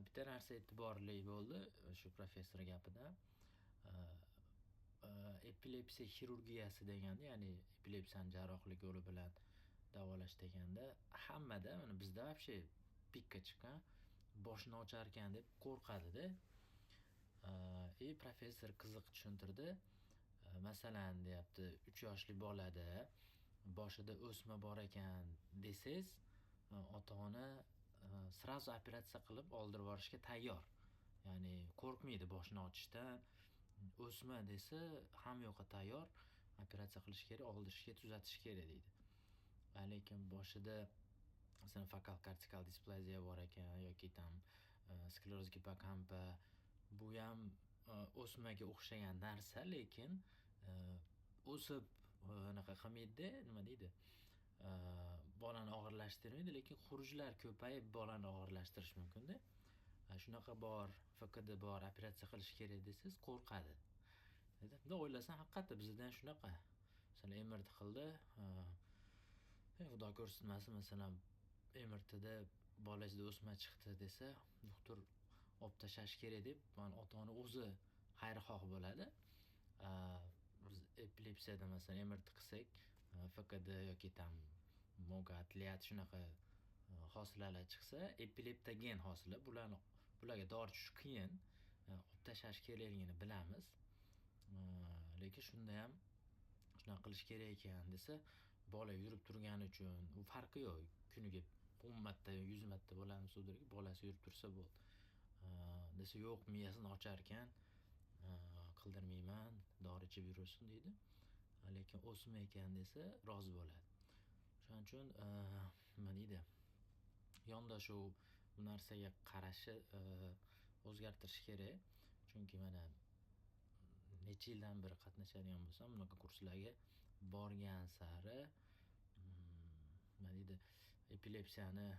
Bitta narsa e'tiborli bo'ldi shu professor gapida. Epilepsiya xirurgiyasi deganda, ya'ni epilepsiyani jarrohlik yo'li bilan davolash deganda hammada, mana bizda вообще pikka chiqqan, boshni ocharkan deb qo'rqadi-da. Professor qiziq tushuntirdi. Masalan, deyapti, 3 yoshli bolada boshida o'sma bor ekan desangiz, ota-ona sразу operatsiya qilib oldirib yuborishga tayyor. Ya'ni qo'rqmaydi boshni ochishdan. O'sma desa hammayoqqa tayyor, operatsiya qilish kerak, oldirishga, tuzatish kerak deydi. Lekin boshida masalan fokal kortikal displaziya bor ekan yoki tam skleroz gipokampa, bu ham o'smaga o'xshagan narsa, lekin o'sib anaqa qilmaydi-da, nima deydi? Bolani og'irlashtirmaydi, lekin xurujlar ko'payib bolani og'irlashtirish mumkin-da. Shunaqa bor, FQD bor, operatsiya qilish kerak desangiz qo'rqadi. Bunda o'ylasam haqiqatda bizda ham shunaqa. Masalan, MRT qildi, Xudo ko'rsatmasin, masalan, MRTda bolangizda o'sma chiqdi desa, doktor olib tashlash kerak deb, ota-ona o'zi xayrixoh bo'ladi. Biz epilepsiyada masalan MRT qilsak, FQD yoki tam mogatliat shunaqa hosilalar chiqsa, epileptogen hosila, bularga dori tushirish qiyin, olib tashlash kerakligini bilamiz. Lekin shunda ham shunaqa qilish kerak ekan desa, bola yurib turgani uchun u farqi yo'q. Kuniga 10 marta, 100 marta bolani sudurga, bolasi yurib tursa bo'ldi. Desa yo'q, miyasini ochar ekan, qildirmayman, dori ichib yursin deydi. Lekin o'sma ekan desa rozi bo'ladi. Shuning uchun nima deydi? Yondashuv bu narsaga qarashi o'zgartirish kerak. Chunki mana necha yildan beri qatnashadigan bo'lsam, bunaqa kurslarga borgan sari nima deydi? Epilepsiyani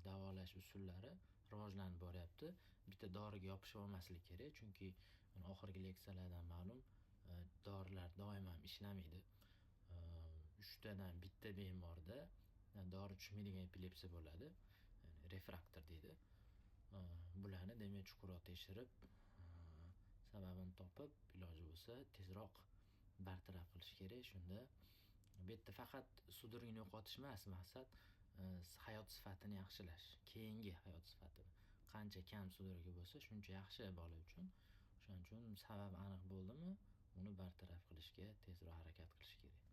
davolash usullari rivojlanib boryapti. Bitta doriga yopishib olmaslik kerak, chunki oxirgi leksiyalardan ma'lum, dorilar doim ham ishlamaydi. 3 tadan bitta bemorda dori tushmaydigan epilepsiya bo'ladi. Ya'ni refraktor deydi. Bularni demak chuqurroq tekshirib, sababini topib, iloji bo'lsa tezroq bartaraf qilish kerak. Shunda bu yerda faqat sudurgini yo'qotish emas, maqsad hayot sifatini yaxshilash. Keyingi hayot sifatini. Qancha kam sudurgi bo'lsa, shuncha yaxshi bola uchun. Shuning uchun sabab aniq bo'ldimi, uni bartaraf qilishga tezroq harakat qilish kerak.